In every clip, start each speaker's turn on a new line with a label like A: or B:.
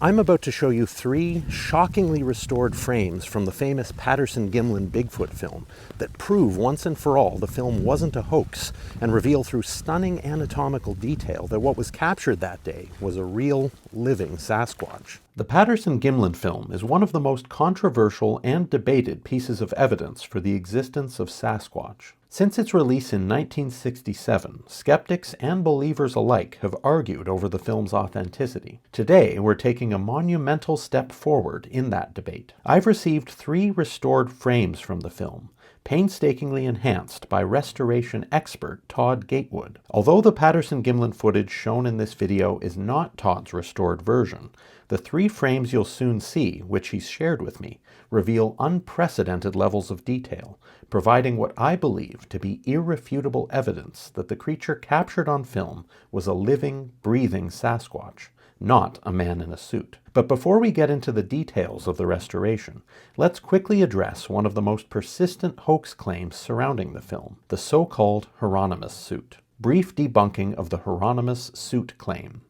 A: I'm about to show you 3 shockingly restored frames from the famous Patterson-Gimlin Bigfoot film that prove once and for all the film wasn't a hoax and reveal through stunning anatomical detail that what was captured that day was a real, living Sasquatch. The Patterson-Gimlin film is one of the most controversial and debated pieces of evidence for the existence of Sasquatch. Since its release in 1967, skeptics and believers alike have argued over the film's authenticity. Today, we're taking a monumental step forward in that debate. I've received 3 restored frames from the film, painstakingly enhanced by restoration expert Todd Gatewood. Although the Patterson-Gimlin footage shown in this video is not Todd's restored version, the 3 frames you'll soon see, which he's shared with me, reveal unprecedented levels of detail, providing what I believe to be irrefutable evidence that the creature captured on film was a living, breathing Sasquatch, not a man in a suit. But before we get into the details of the restoration, let's quickly address one of the most persistent hoax claims surrounding the film, the so-called Heronimus Suit. Brief debunking of the Heronimus Suit claim.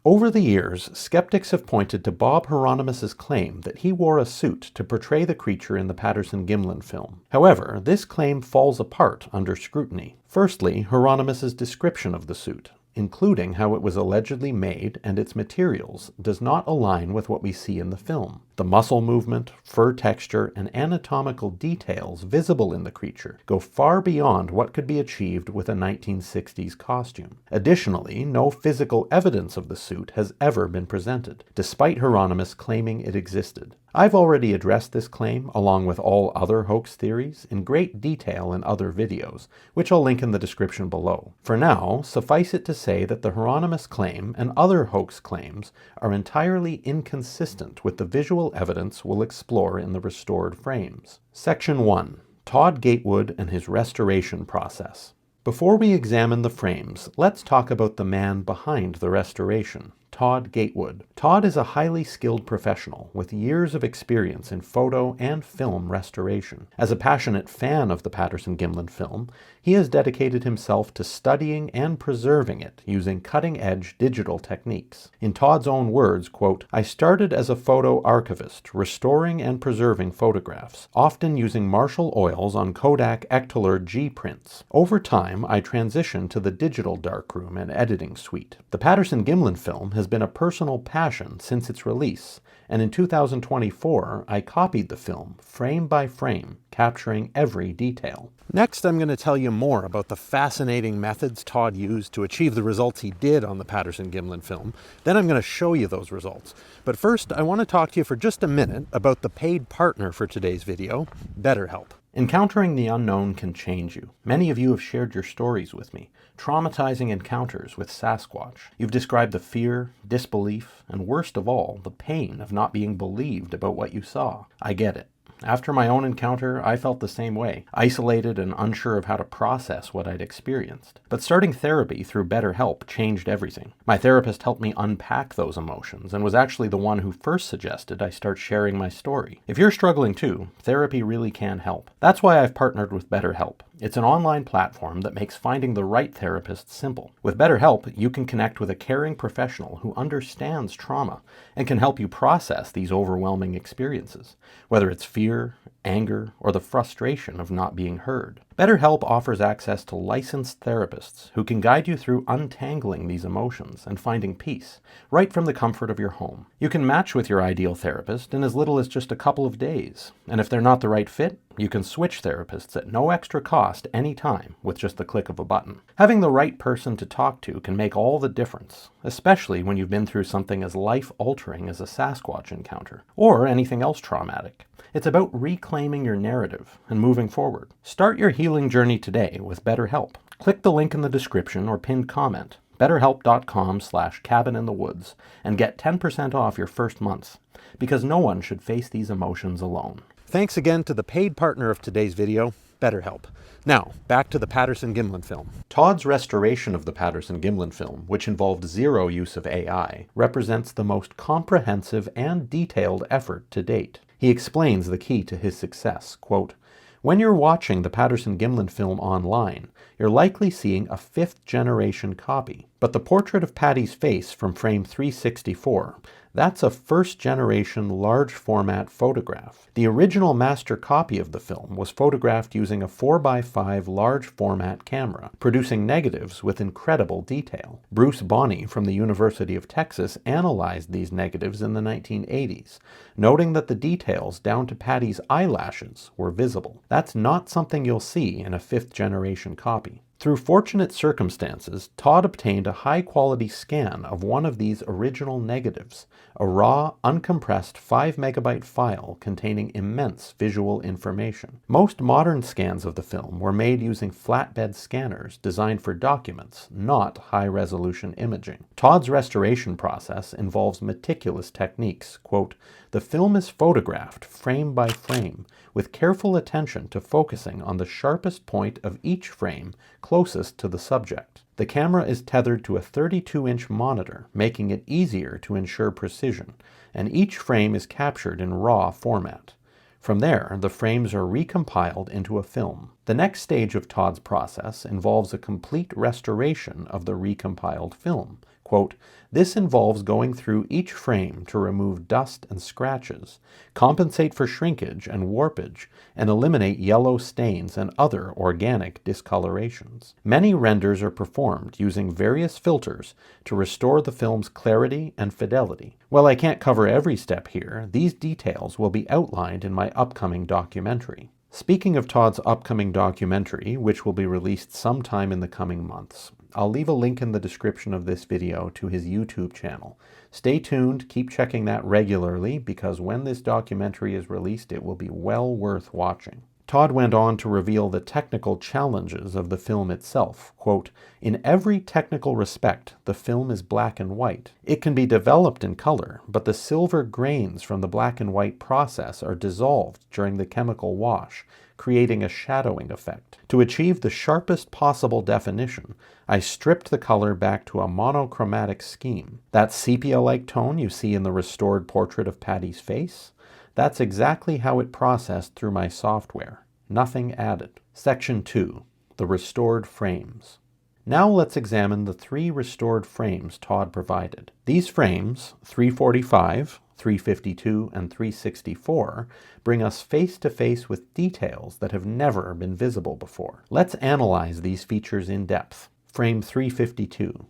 A: Over the years, skeptics have pointed to Bob Heronimus's claim that he wore a suit to portray the creature in the Patterson-Gimlin film. However, this claim falls apart under scrutiny. Firstly, Heronimus's description of the suit, including how it was allegedly made and its materials, does not align with what we see in the film. The muscle movement, fur texture, and anatomical details visible in the creature go far beyond what could be achieved with a 1960s costume. Additionally, no physical evidence of the suit has ever been presented, despite Heronimus claiming it existed. I've already addressed this claim, along with all other hoax theories, in great detail in other videos, which I'll link in the description below. For now, suffice it to say that the Heronimus claim and other hoax claims are entirely inconsistent with the visual evidence we'll explore in the restored frames. Section 1. Todd Gatewood and his restoration process. Before we examine the frames, let's talk about the man behind the restoration, Todd Gatewood. Todd is a highly skilled professional with years of experience in photo and film restoration. As a passionate fan of the Patterson-Gimlin film, he has dedicated himself to studying and preserving it using cutting-edge digital techniques. In Todd's own words, quote, "I started as a photo archivist, restoring and preserving photographs, often using Marshall oils on Kodak Ectoler G prints. Over time, I transitioned to the digital darkroom and editing suite. The Patterson-Gimlin film has been a personal passion since its release, and in 2024, I copied the film frame by frame, capturing every detail." Next, I'm going to tell you more about the fascinating methods Todd used to achieve the results he did on the Patterson-Gimlin film. Then I'm going to show you those results. But first, I want to talk to you for just a minute about the paid partner for today's video, BetterHelp. Encountering the unknown can change you. Many of you have shared your stories with me, traumatizing encounters with Sasquatch. You've described the fear, disbelief, and worst of all, the pain of not being believed about what you saw. I get it. After my own encounter, I felt the same way, isolated and unsure of how to process what I'd experienced. But starting therapy through BetterHelp changed everything. My therapist helped me unpack those emotions and was actually the one who first suggested I start sharing my story. If you're struggling too, therapy really can help. That's why I've partnered with BetterHelp. It's an online platform that makes finding the right therapist simple. With BetterHelp, you can connect with a caring professional who understands trauma and can help you process these overwhelming experiences, whether it's fear, anger, or the frustration of not being heard. BetterHelp offers access to licensed therapists who can guide you through untangling these emotions and finding peace, right from the comfort of your home. You can match with your ideal therapist in as little as just a couple of days, and if they're not the right fit, you can switch therapists at no extra cost anytime with just the click of a button. Having the right person to talk to can make all the difference, especially when you've been through something as life-altering as a Sasquatch encounter, or anything else traumatic. It's about reclaiming your narrative and moving forward. Start your healing journey today with BetterHelp. Click the link in the description or pinned comment, betterhelp.com/cabininthewoods, and get 10% off your first month, because no one should face these emotions alone. Thanks again to the paid partner of today's video, BetterHelp. Now, back to the Patterson-Gimlin film. Todd's restoration of the Patterson-Gimlin film, which involved zero use of AI, represents the most comprehensive and detailed effort to date. He explains the key to his success, quote, "When you're watching the Patterson-Gimlin film online, you're likely seeing a 5th-generation copy. But the portrait of Patty's face from frame 364, that's a 1st-generation large-format photograph. The original master copy of the film was photographed using a 4x5 large-format camera, producing negatives with incredible detail. Bruce Bonney from the University of Texas analyzed these negatives in the 1980s, noting that the details down to Patty's eyelashes were visible. That's not something you'll see in a 5th-generation copy. Through fortunate circumstances, Todd obtained a high-quality scan of one of these original negatives, a raw, uncompressed 5-megabyte file containing immense visual information. Most modern scans of the film were made using flatbed scanners designed for documents, not high-resolution imaging. Todds restoration process involves meticulous techniques. Quote, "The film is photographed frame by frame, with careful attention to focusing on the sharpest point of each frame closest to the subject. The camera is tethered to a 32-inch monitor, making it easier to ensure precision, and each frame is captured in RAW format. From there, the frames are recompiled into a film. The next stage of Todd's process involves a complete restoration of the recompiled film. Quote, "This involves going through each frame to remove dust and scratches, compensate for shrinkage and warpage, and eliminate yellow stains and other organic discolorations. Many renders are performed using various filters to restore the film's clarity and fidelity. While I can't cover every step here, these details will be outlined in my upcoming documentary." Speaking of Todd's upcoming documentary, which will be released sometime in the coming months, I'll leave a link in the description of this video to his YouTube channel. Stay tuned, keep checking that regularly, because when this documentary is released, it will be well worth watching. Todd went on to reveal the technical challenges of the film itself. Quote, "In every technical respect, the film is black and white. It can be developed in color, but the silver grains from the black and white process are dissolved during the chemical wash, creating a shadowing effect. To achieve the sharpest possible definition, I stripped the color back to a monochromatic scheme. That sepia-like tone you see in the restored portrait of Patty's face, that's exactly how it processed through my software. Nothing added." Section 2. The restored frames. Now let's examine the 3 restored frames Todd provided. These frames, 345, 352, and 364, bring us face to face with details that have never been visible before. Let's analyze these features in depth. Frame 352.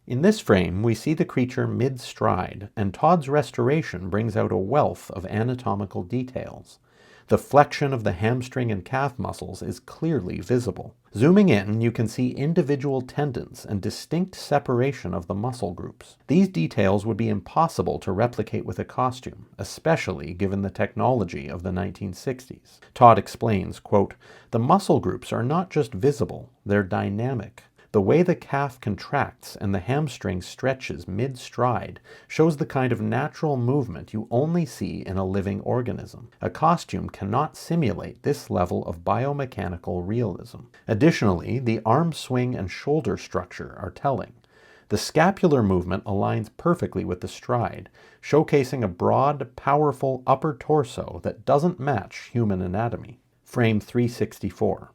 A: In this frame, we see the creature mid-stride, and Todd's restoration brings out a wealth of anatomical details. The flexion of the hamstring and calf muscles is clearly visible. Zooming in, you can see individual tendons and distinct separation of the muscle groups. These details would be impossible to replicate with a costume, especially given the technology of the 1960s. Todd explains, quote, "The muscle groups are not just visible, they're dynamic. The way the calf contracts and the hamstring stretches mid-stride shows the kind of natural movement you only see in a living organism. A costume cannot simulate this level of biomechanical realism." Additionally, the arm swing and shoulder structure are telling. The scapular movement aligns perfectly with the stride, showcasing a broad, powerful upper torso that doesn't match human anatomy. Frame 364.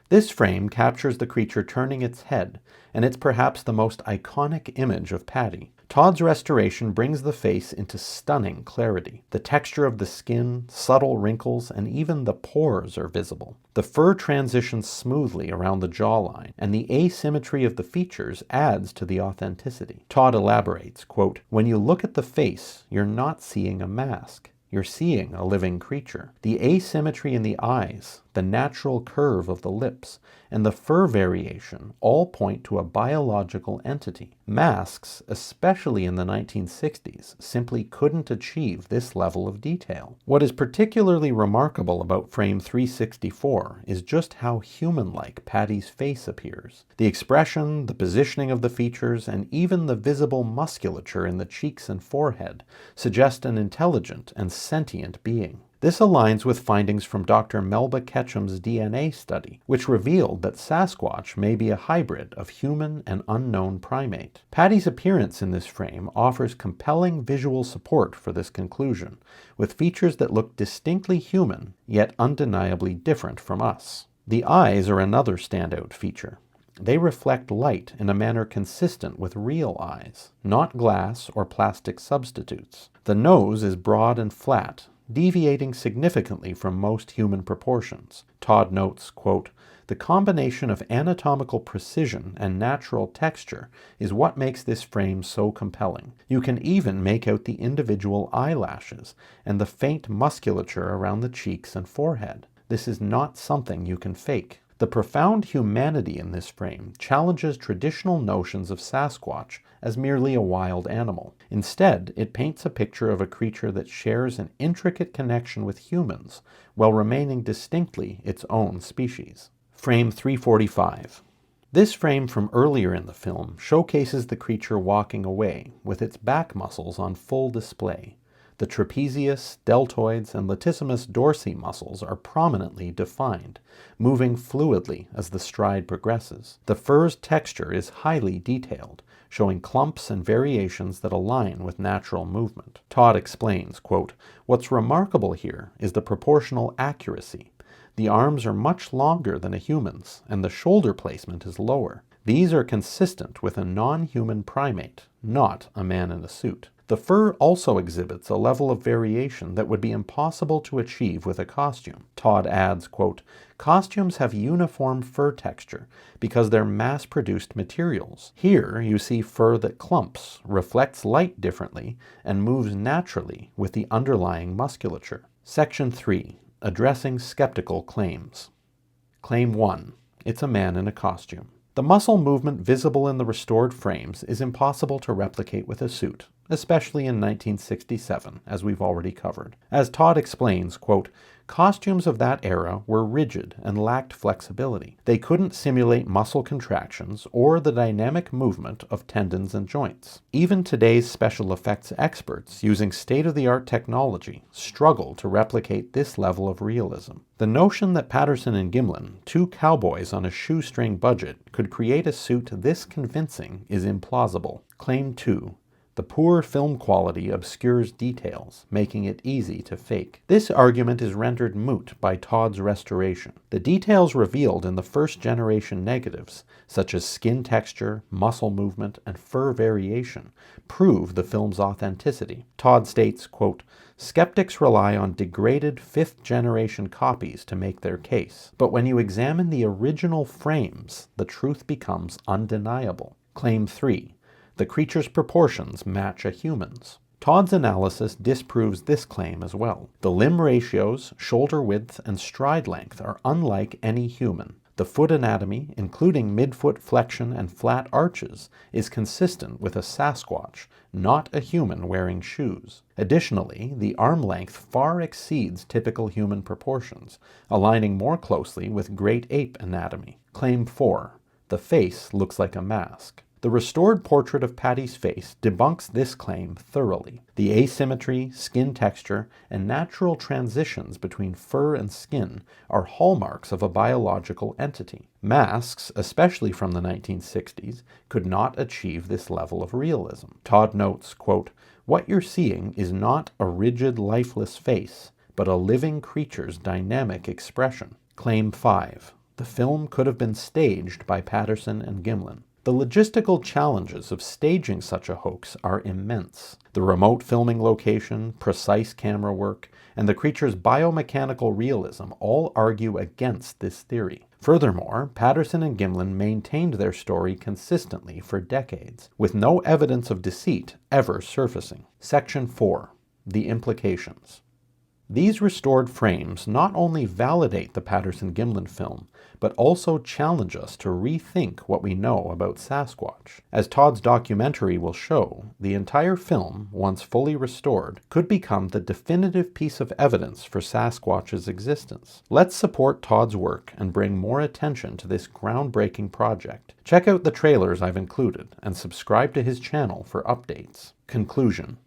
A: This frame captures the creature turning its head, and it's perhaps the most iconic image of Patty. Todd's restoration brings the face into stunning clarity. The texture of the skin, subtle wrinkles, and even the pores are visible. The fur transitions smoothly around the jawline, and the asymmetry of the features adds to the authenticity. Todd elaborates, quote, "When you look at the face, you're not seeing a mask. You're seeing a living creature. The asymmetry in the eyes, the natural curve of the lips, and the fur variation all point to a biological entity. Masks, especially in the 1960s, simply couldn't achieve this level of detail." What is particularly remarkable about frame 364 is just how human-like Patty's face appears. The expression, the positioning of the features, and even the visible musculature in the cheeks and forehead suggest an intelligent and sentient being. This aligns with findings from Dr. Melba Ketchum's DNA study, which revealed that Sasquatch may be a hybrid of human and unknown primate. Patty's appearance in this frame offers compelling visual support for this conclusion, with features that look distinctly human, yet undeniably different from us. The eyes are another standout feature. They reflect light in a manner consistent with real eyes, not glass or plastic substitutes. The nose is broad and flat, deviating significantly from most human proportions. Todd notes, quote, "The combination of anatomical precision and natural texture is what makes this frame so compelling. You can even make out the individual eyelashes and the faint musculature around the cheeks and forehead. This is not something you can fake." The profound humanity in this frame challenges traditional notions of Sasquatch as merely a wild animal. Instead, it paints a picture of a creature that shares an intricate connection with humans while remaining distinctly its own species. Frame 345. This frame from earlier in the film showcases the creature walking away with its back muscles on full display. The trapezius, deltoids, and latissimus dorsi muscles are prominently defined, moving fluidly as the stride progresses. The fur's texture is highly detailed, showing clumps and variations that align with natural movement. Todd explains, quote, "What's remarkable here is the proportional accuracy. The arms are much longer than a human's, and the shoulder placement is lower. These are consistent with a non-human primate, not a man in a suit. The fur also exhibits a level of variation that would be impossible to achieve with a costume." Todd adds, quote, "Costumes have uniform fur texture because they're mass-produced materials. Here you see fur that clumps, reflects light differently, and moves naturally with the underlying musculature." Section 3. Addressing skeptical claims. Claim 1. It's a man in a costume. The muscle movement visible in the restored frames is impossible to replicate with a suit, especially in 1967, as we've already covered. As Todd explains, quote, "Costumes of that era were rigid and lacked flexibility. They couldn't simulate muscle contractions or the dynamic movement of tendons and joints. Even today's special effects experts, using state-of-the-art technology, struggle to replicate this level of realism. The notion that Patterson and Gimlin, two cowboys on a shoestring budget, could create a suit this convincing is implausible." Claim 2. The poor film quality obscures details, making it easy to fake. This argument is rendered moot by Todds Restoration. The details revealed in the first-generation negatives, such as skin texture, muscle movement, and fur variation, prove the film's authenticity. Todd states, quote, "Skeptics rely on degraded fifth-generation copies to make their case, but when you examine the original frames, the truth becomes undeniable." Claim 3. The creature's proportions match a human's. Todd's analysis disproves this claim as well. The limb ratios, shoulder width, and stride length are unlike any human. The foot anatomy, including midfoot flexion and flat arches, is consistent with a Sasquatch, not a human wearing shoes. Additionally, the arm length far exceeds typical human proportions, aligning more closely with great ape anatomy. Claim 4. The face looks like a mask. The restored portrait of Patty's face debunks this claim thoroughly. The asymmetry, skin texture, and natural transitions between fur and skin are hallmarks of a biological entity. Masks, especially from the 1960s, could not achieve this level of realism. Todd notes, quote, "What you're seeing is not a rigid, lifeless face, but a living creature's dynamic expression." Claim 5. The film could have been staged by Patterson and Gimlin. The logistical challenges of staging such a hoax are immense. The remote filming location, precise camera work, and the creature's biomechanical realism all argue against this theory. Furthermore, Patterson and Gimlin maintained their story consistently for decades, with no evidence of deceit ever surfacing. Section 4. The implications. These restored frames not only validate the Patterson-Gimlin film, but also challenge us to rethink what we know about Sasquatch. As Todd's documentary will show, the entire film, once fully restored, could become the definitive piece of evidence for Sasquatch's existence. Let's support Todd's work and bring more attention to this groundbreaking project. Check out the trailers I've included and subscribe to his channel for updates. Conclusion.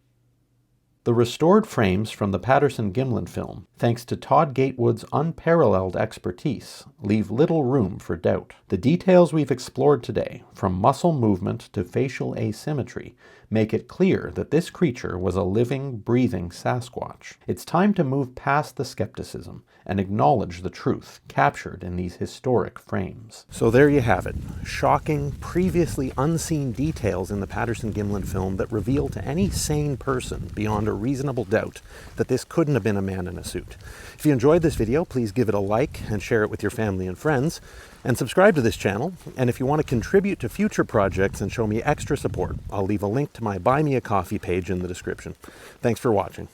A: The restored frames from the Patterson-Gimlin film, thanks to Todd Gatewood's unparalleled expertise, leave little room for doubt. The details we've explored today, from muscle movement to facial asymmetry, make it clear that this creature was a living, breathing Sasquatch. It's time to move past the skepticism and acknowledge the truth captured in these historic frames. So there you have it. Shocking, previously unseen details in the Patterson-Gimlin film that reveal to any sane person beyond a reasonable doubt that this couldn't have been a man in a suit. If you enjoyed this video, please give it a like and share it with your family and friends, and subscribe to this channel. And if you want to contribute to future projects and show me extra support, I'll leave a link to my Buy Me a Coffee page in the description. Thanks for watching.